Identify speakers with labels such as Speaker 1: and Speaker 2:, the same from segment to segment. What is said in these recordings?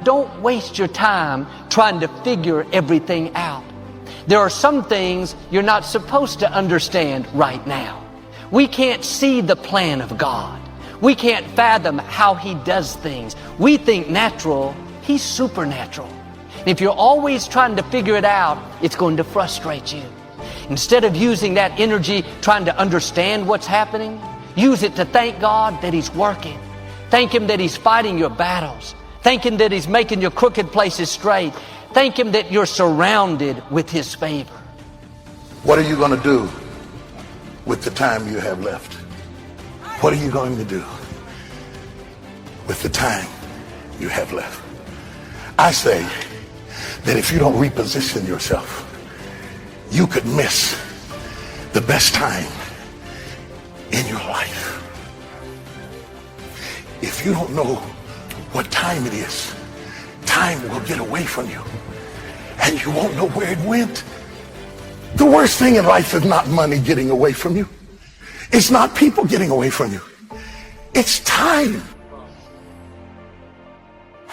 Speaker 1: Don't waste your time trying to figure everything out. There are some things you're not supposed to understand right now. We can't see the plan of God. We can't fathom how He does things. We think natural, He's supernatural. And if you're always trying to figure it out, it's going to frustrate you. Instead of using that energy trying to understand what's happening, use it to thank God that He's working. Thank Him that He's fighting your battles. Thank Him that He's making your crooked places straight. Thank Him that you're surrounded with His favor.
Speaker 2: What are you going to do with the time you have left? What are you going to do with the time you have left? I say that if you don't reposition yourself, you could miss the best time in your life. If you don't know what time it is, time will get away from you and you won't know where it went. The worst thing in life is not money getting away from you. It's not people getting away from you. It's time.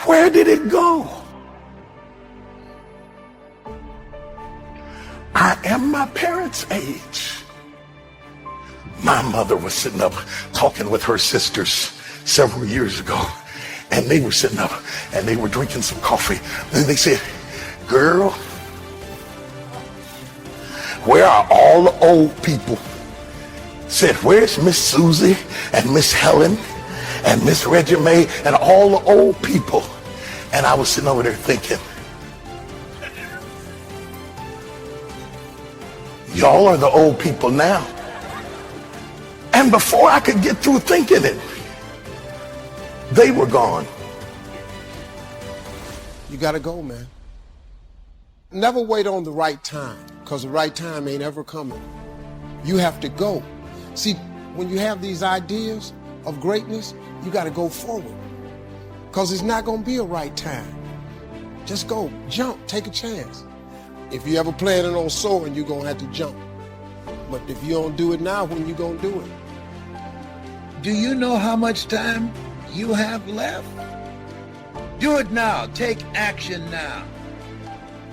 Speaker 2: Where did it go? I am my parents' age. My mother was sitting up talking with her sisters several years ago, and they were sitting up and they were drinking some coffee. And they said, "Girl, where are all the old people?" Said, "Where's Miss Susie and Miss Helen and Miss Reggie Mae and all the old people?" And I was sitting over there thinking, y'all are the old people now. And before I could get through thinking it, they were gone.
Speaker 3: You gotta go, man. Never wait on the right time, because the right time ain't ever coming. You have to go. See, when you have these ideas of greatness, you gotta go forward, because it's not gonna be a right time. Just go, jump, take a chance. If you ever planning on soaring, you're gonna have to jump. But if you don't do it now, when you gonna do it?
Speaker 4: Do you know how much time you have left? Do it now. Take action now.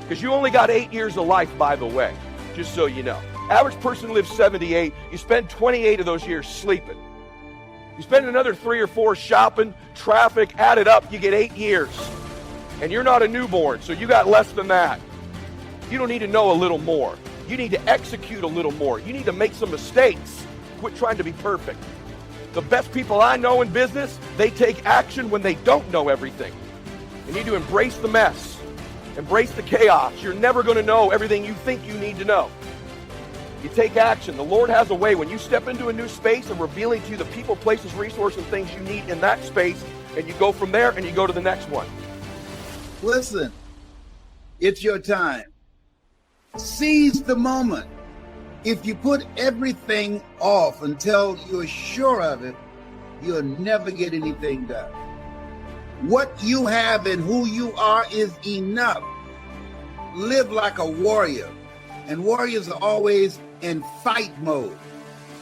Speaker 5: Because you only got 8 years of life, by the way, just so you know. Average person lives 78. You spend 28 of those years sleeping. You spend another 3 or 4 shopping, traffic, add it up, you get 8 years. And you're not a newborn, so you got less than that. You don't need to know a little more. You need to execute a little more. You need to make some mistakes. Quit trying to be perfect. The best people I know in business, they take action when they don't know everything. You need to embrace the mess. Embrace the chaos. You're never going to know everything you think you need to know. You take action. The Lord has a way when you step into a new space and revealing to you the people, places, resources, and things you need in that space, and you go from there and you go to the next one.
Speaker 4: Listen, it's your time. Seize the moment. If you put everything off until you're sure of it, you'll never get anything done. What you have and who you are is enough. Live like a warrior. And warriors are always in fight mode.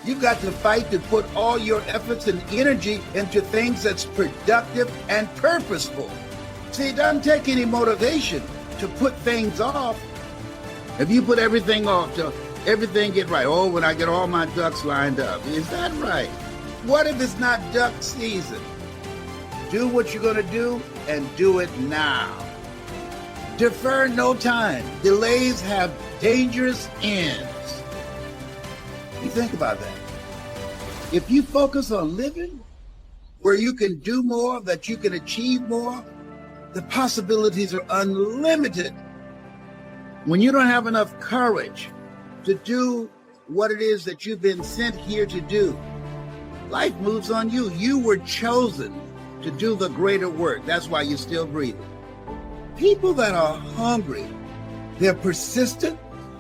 Speaker 4: You've got to fight to put all your efforts and energy into things that's productive and purposeful. See, it doesn't take any motivation to put things off. If you put everything off till everything get right, oh, when I get all my ducks lined up, is that right? What if it's not duck season? Do what you're gonna do and do it now. Defer no time. Delays have dangerous ends. You think about that. If you focus on living where you can do more, that you can achieve more, the possibilities are unlimited. When you don't have enough courage to do what it is that you've been sent here to do, life moves on you. You were chosen to do the greater work. That's why you're still breathing. People that are hungry, they're persistent.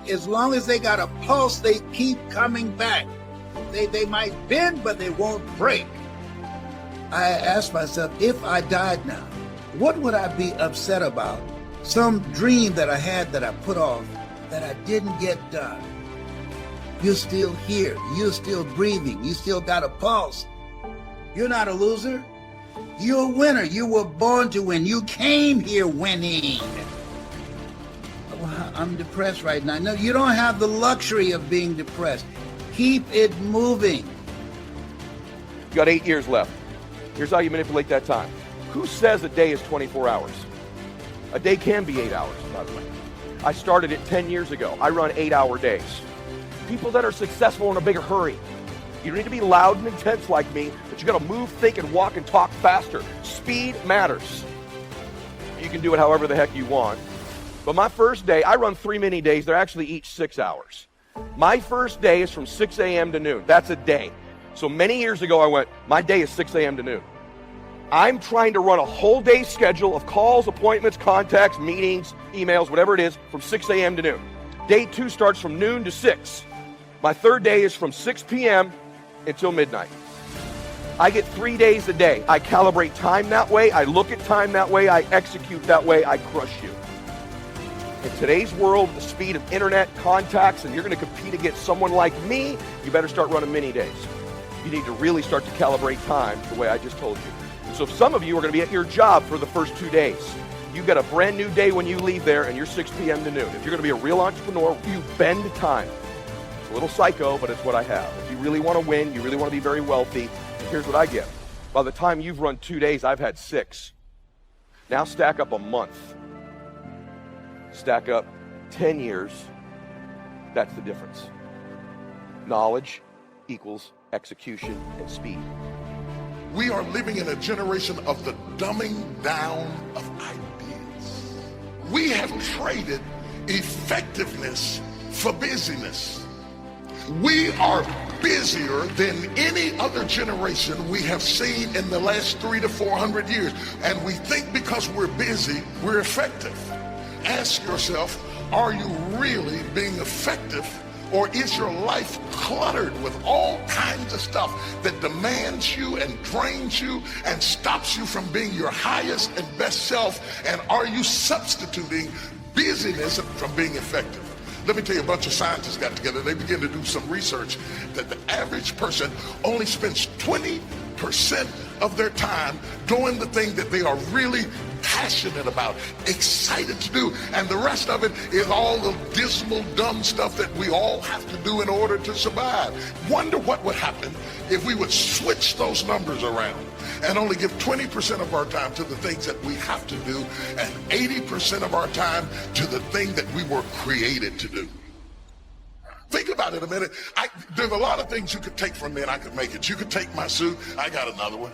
Speaker 4: As long as they got a pulse, they keep coming back. They might bend, but they won't break. I asked myself, if I died now, what would I be upset about? Some dream that I had that I put off, that I didn't get done. You're still here. You're still breathing. You still got a pulse. You're not a loser. You're a winner. You were born to win. You came here winning. Well, I'm depressed right now. No, you don't have the luxury of being depressed. Keep it moving.
Speaker 5: You got 8 years left. Here's how you manipulate that time. Who says a day is 24 hours? A day can be 8 hours, by the way. I started it 10 years ago. I run 8-hour days. People that are successful in a bigger hurry. You don't need to be loud and intense like me, but you got to move, think, and walk and talk faster. Speed matters. You can do it however the heck you want. But my first day, I run 3 mini days. They're actually each 6 hours. My first day is from 6 a.m. to noon. That's a day. So many years ago, I went, my day is 6 a.m. to noon. I'm trying to run a whole day schedule of calls, appointments, contacts, meetings, emails, whatever it is, from 6 a.m. to noon. Day 2 starts from noon to 6. My third day is from 6 p.m. until midnight. I get 3 days a day. I calibrate time that way. I look at time that way. I execute that way. I crush you. In today's world, the speed of internet, contacts, and you're going to compete against someone like me, you better start running mini days. You need to really start to calibrate time the way I just told you. And so some of you are going to be at your job for the first 2 days. You've got a brand new day when you leave there, and you're 6 p.m. to noon. If you're going to be a real entrepreneur, you bend time. It's a little psycho, but it's what I have. If you really want to win, you really want to be very wealthy, here's what I get. By the time you've run 2 days, I've had 6. Now stack up a month. Stack up 10 years. That's the difference. Knowledge equals execution and speed.
Speaker 2: We are living in a generation of the dumbing down of ideas. We have traded effectiveness for busyness. We are busier than any other generation we have seen in the last 300 to 400 years. And we think because we're busy, we're effective. Ask yourself, are you really being effective? Or is your life cluttered with all kinds of stuff that demands you and drains you and stops you from being your highest and best self? And are you substituting busyness from being effective? Let me tell you, a bunch of scientists got together. They began to do some research that the average person only spends 20% of their time doing the thing that they are really passionate about, excited to do, and the rest of it is all the dismal, dumb stuff that we all have to do in order to survive. Wonder what would happen if we would switch those numbers around and only give 20% of our time to the things that we have to do and 80% of our time to the thing that we were created to do. Think about it a minute. There's a lot of things you could take from me and I could make it. You could take my suit, I got another one.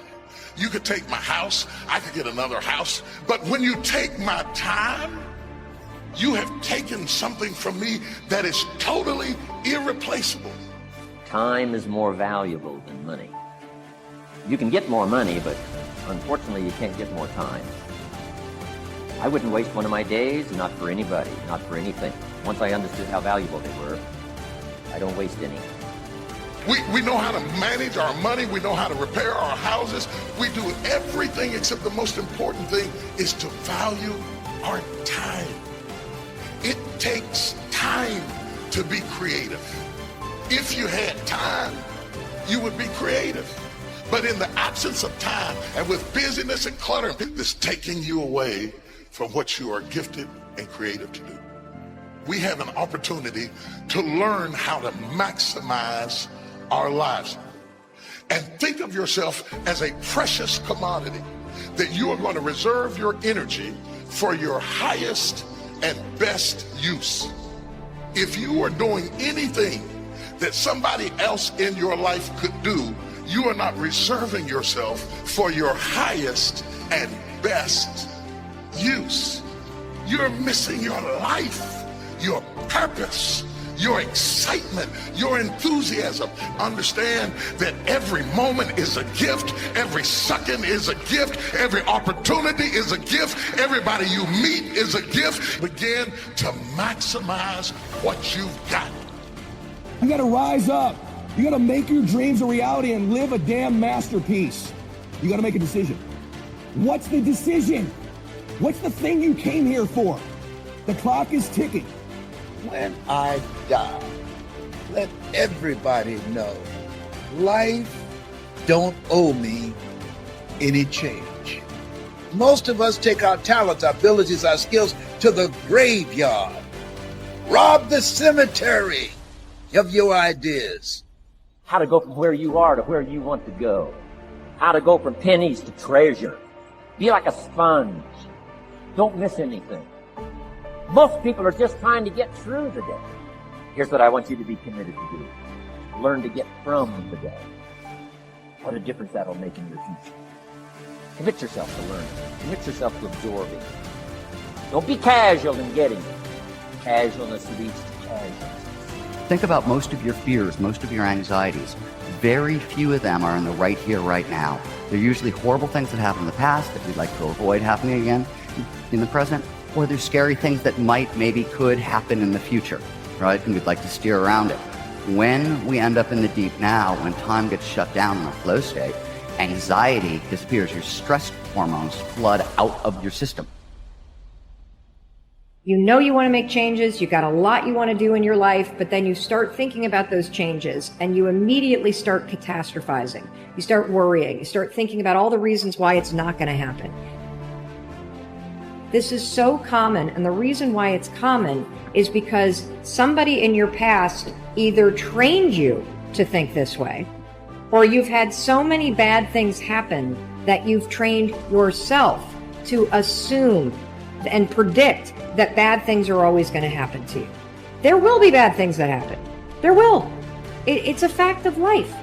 Speaker 2: You could take my house, I could get another house. But when you take my time, you have taken something from me that is totally irreplaceable.
Speaker 6: Time is more valuable than money. You can get more money, but unfortunately you can't get more time. I wouldn't waste one of my days, not for anybody, not for anything. Once I understood how valuable they were, I don't waste any.
Speaker 2: We know how to manage our money. We know how to repair our houses. We do everything except the most important thing is to value our time. It takes time to be creative. If you had time, you would be creative. But in the absence of time and with busyness and clutter, it's taking you away from what you are gifted and creative to do. We have an opportunity to learn how to maximize our lives. And think of yourself as a precious commodity that you are going to reserve your energy for your highest and best use. If you are doing anything that somebody else in your life could do, you are not reserving yourself for your highest and best use. You're missing your life, your purpose, your excitement, your enthusiasm. Understand that every moment is a gift, every second is a gift, every opportunity is a gift, everybody you meet is a gift. Begin to maximize what you've got.
Speaker 7: You gotta rise up. You gotta make your dreams a reality and live a damn masterpiece. You gotta make a decision. What's the decision? What's the thing you came here for? The clock is ticking.
Speaker 4: When I die, let everybody know life don't owe me any change. Most of us take our talents, our abilities, our skills to the graveyard. Rob the cemetery of your ideas.
Speaker 6: How to go from where you are to where you want to go. How to go from pennies to treasure. Be like a sponge. Don't miss anything. Most people are just trying to get through the day. Here's what I want you to be committed to do. Learn to get from the day. What a difference that'll make in your future. Commit yourself to learning. Commit yourself to absorbing. Don't be casual in getting it. Casualness leads to casualness.
Speaker 8: Think about most of your fears, most of your anxieties. Very few of them are in the right here, right now. They're usually horrible things that happened in the past that we'd like to avoid happening again in the present, or they're scary things that maybe could happen in the future, right? And we'd like to steer around it. When we end up in the deep now, when time gets shut down in a flow state, anxiety disappears. Your stress hormones flood out of your system.
Speaker 9: You know you want to make changes, you got a lot you want to do in your life, but then you start thinking about those changes and you immediately start catastrophizing. You start worrying, you start thinking about all the reasons why it's not going to happen. This is so common, and the reason why it's common is because somebody in your past either trained you to think this way, or you've had so many bad things happen that you've trained yourself to assume and predict that bad things are always going to happen to you. There will be bad things that happen. There will. It's a fact of life.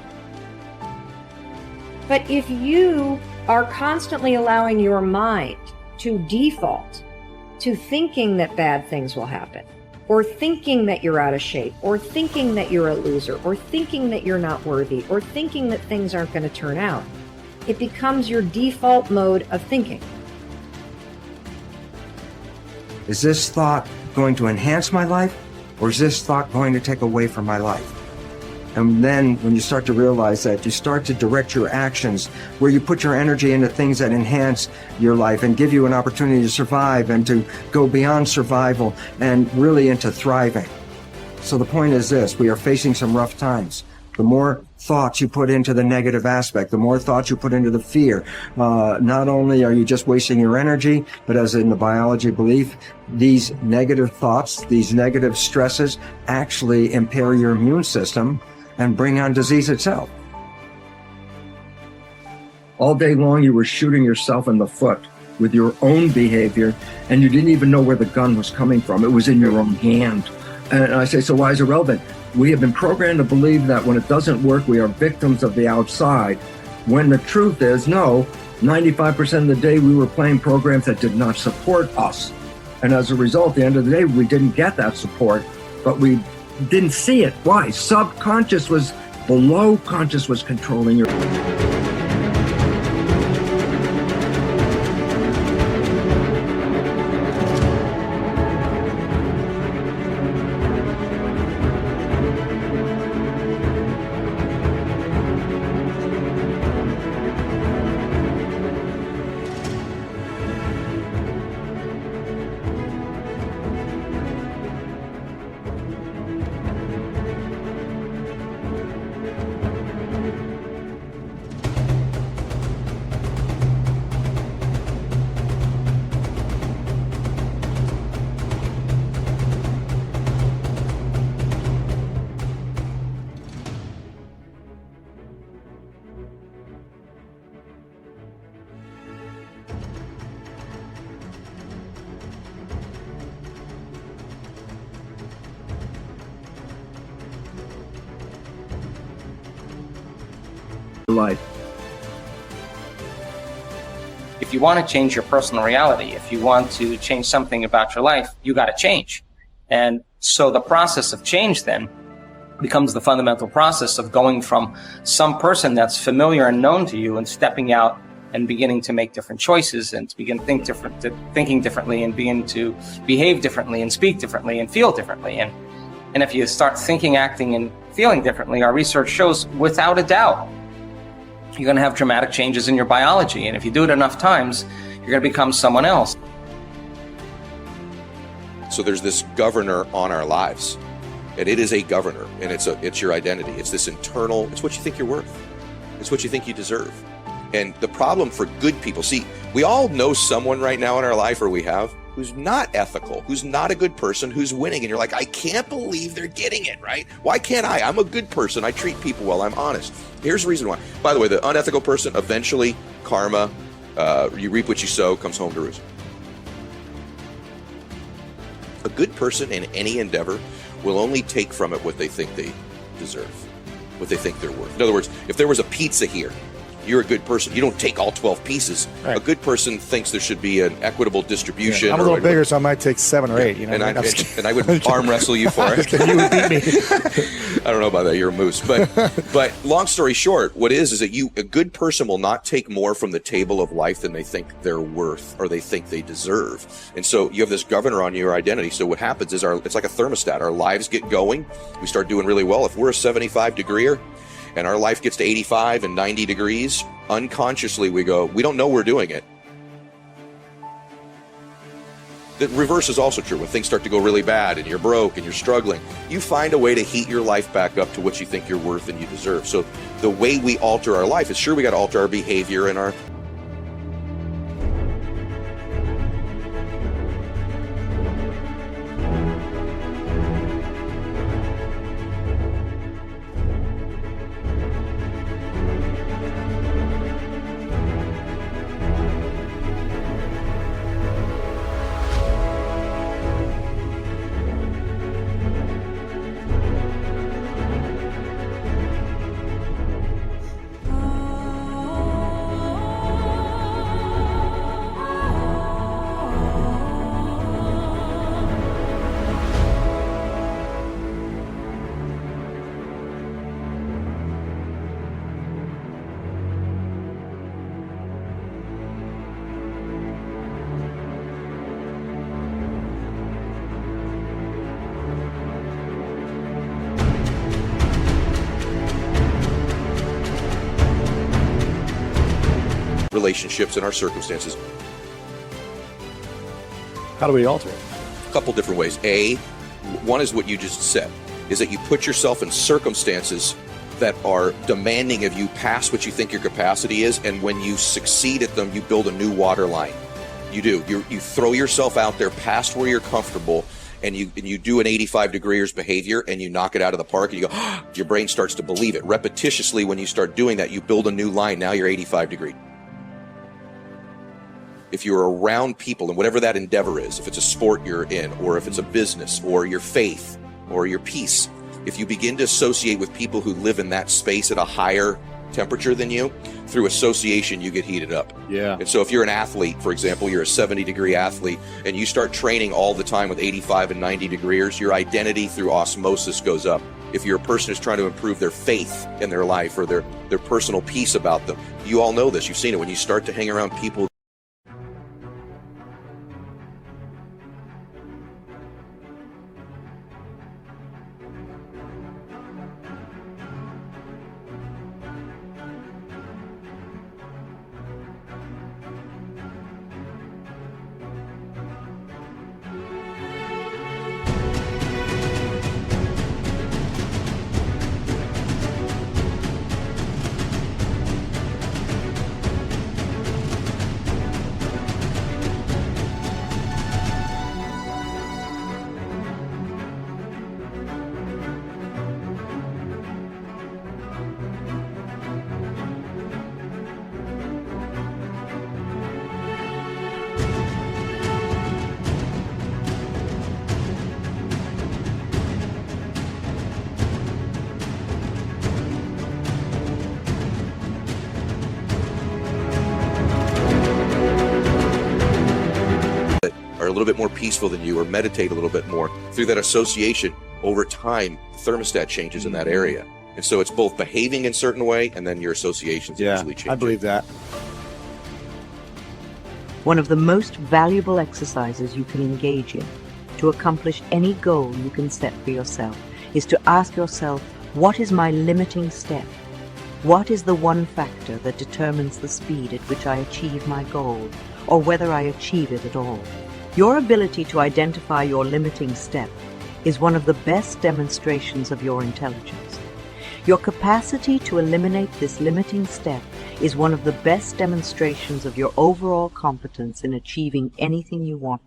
Speaker 9: But if you are constantly allowing your mind to default to thinking that bad things will happen, or thinking that you're out of shape, or thinking that you're a loser, or thinking that you're not worthy, or thinking that things aren't going to turn out, it becomes your default mode of thinking.
Speaker 10: Is this thought going to enhance my life, or is this thought going to take away from my life? And then when you start to realize that, you start to direct your actions where you put your energy into things that enhance your life and give you an opportunity to survive and to go beyond survival and really into thriving. So the point is this: we are facing some rough times. The more thoughts you put into the negative aspect, the more thoughts you put into the fear, not only are you just wasting your energy, but as in the biology belief, these negative thoughts, these negative stresses actually impair your immune system and bring on disease itself. All day long, you were shooting yourself in the foot with your own behavior, and you didn't even know where the gun was coming from. It was in your own hand. And I say, so why is it relevant? We have been programmed to believe that when it doesn't work, we are victims of the outside, when the truth is, no, 95% of the day we were playing programs that did not support us. And as a result, at the end of the day, we didn't get that support, but we didn't see it. Why? Subconscious was below, conscious was controlling your... life.
Speaker 11: If you want to change your personal reality, if you want to change something about your life, you got to change. And so the process of change then becomes the fundamental process of going from some person that's familiar and known to you and stepping out and beginning to make different choices and to begin thinking differently and begin to behave differently and speak differently and feel differently. And if you start thinking, acting, and feeling differently, our research shows without a doubt you're going to have dramatic changes in your biology. And if you do it enough times, you're going to become someone else.
Speaker 12: So there's this governor on our lives, and it is a governor, and it's your identity. It's this internal, it's what you think you're worth. It's what you think you deserve. And the problem for good people, see, we all know someone right now in our life, or we have, who's not ethical, who's not a good person, who's winning. And you're like, I can't believe they're getting it, right? Why can't I? I'm a good person. I treat people well. I'm honest. Here's the reason why. By the way, the unethical person, eventually, karma, you reap what you sow, comes home to roost. A good person in any endeavor will only take from it what they think they deserve, what they think they're worth. In other words, if there was a pizza here, you're a good person. You don't take all 12 pieces. Right. A good person thinks there should be an equitable distribution.
Speaker 13: Yeah, I'm a little bigger, so I might take 7 or 8. You know,
Speaker 12: and I would arm wrestle you for it.
Speaker 13: You would beat me.
Speaker 12: I don't know about that. You're a moose. But long story short, what is that a good person will not take more from the table of life than they think they're worth or they think they deserve. And so you have this governor on your identity. So what happens is it's like a thermostat. Our lives get going. We start doing really well. If we're a 75 degreeer, and our life gets to 85 and 90 degrees, unconsciously we go, we don't know we're doing it. The reverse is also true. When things start to go really bad and you're broke and you're struggling, you find a way to heat your life back up to what you think you're worth and you deserve. So the way we alter our life is, sure, we got to alter our behavior and our relationships and our circumstances.
Speaker 13: How do we alter it?
Speaker 12: A couple different ways. One is what you just said, is that you put yourself in circumstances that are demanding of you past what you think your capacity is, and when you succeed at them, you build a new water line. You do. You throw yourself out there past where you're comfortable, and you do an 85 degrees behavior, and you knock it out of the park, and you go, your brain starts to believe it. Repetitiously, when you start doing that, you build a new line. Now you're 85 degrees. If you're around people, and whatever that endeavor is, if it's a sport you're in, or if it's a business, or your faith, or your peace, if you begin to associate with people who live in that space at a higher temperature than you, through association, you get heated up.
Speaker 13: Yeah.
Speaker 12: And so if you're an athlete, for example, you're a 70-degree athlete, and you start training all the time with 85 and 90 degrees, your identity through osmosis goes up. If you're a person who's trying to improve their faith in their life or their personal peace about them, you all know this. You've seen it. When you start to hang around people are a little bit more peaceful than you, or meditate a little bit more, through that association, over time, the thermostat changes in that area. And so it's both behaving in a certain way, and then your associations usually change.
Speaker 13: I believe that.
Speaker 14: One of the most valuable exercises you can engage in to accomplish any goal you can set for yourself is to ask yourself, what is my limiting step? What is the one factor that determines the speed at which I achieve my goal, or whether I achieve it at all? Your ability to identify your limiting step is one of the best demonstrations of your intelligence. Your capacity to eliminate this limiting step is one of the best demonstrations of your overall competence in achieving anything you want.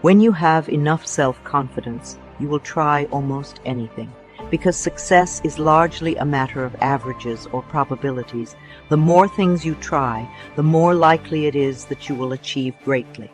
Speaker 14: When you have enough self-confidence, you will try almost anything. Because success is largely a matter of averages or probabilities, the more things you try, the more likely it is that you will achieve greatly.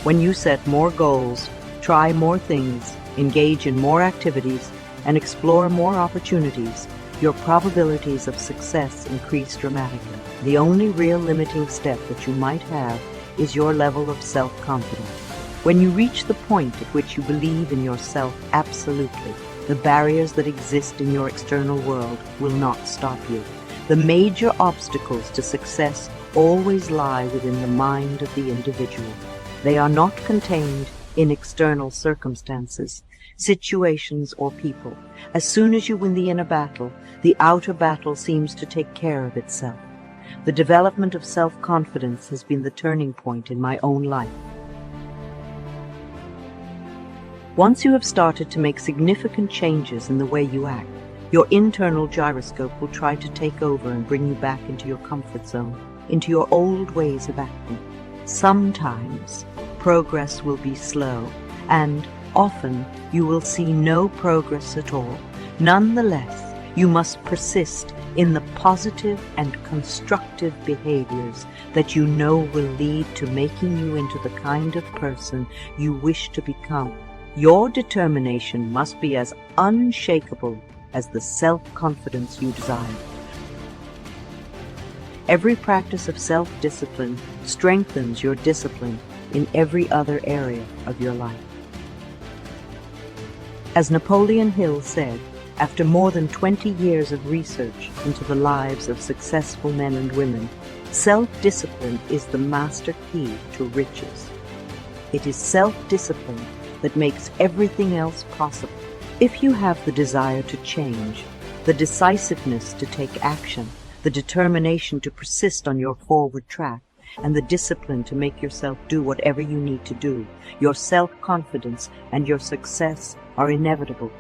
Speaker 14: When you set more goals, try more things, engage in more activities, and explore more opportunities, your probabilities of success increase dramatically. The only real limiting step that you might have is your level of self-confidence. When you reach the point at which you believe in yourself absolutely, the barriers that exist in your external world will not stop you. The major obstacles to success always lie within the mind of the individual. They are not contained in external circumstances, situations, or people. As soon as you win the inner battle, the outer battle seems to take care of itself. The development of self-confidence has been the turning point in my own life. Once you have started to make significant changes in the way you act, your internal gyroscope will try to take over and bring you back into your comfort zone, into your old ways of acting. Sometimes progress will be slow, and often you will see no progress at all. Nonetheless, you must persist in the positive and constructive behaviors that you know will lead to making you into the kind of person you wish to become. Your determination must be as unshakable as the self-confidence you desire. Every practice of self-discipline strengthens your discipline in every other area of your life. As Napoleon Hill said, after more than 20 years of research into the lives of successful men and women, self-discipline is the master key to riches. It is self-discipline that makes everything else possible. If you have the desire to change, the decisiveness to take action, the determination to persist on your forward track, and the discipline to make yourself do whatever you need to do, your self-confidence and your success are inevitable.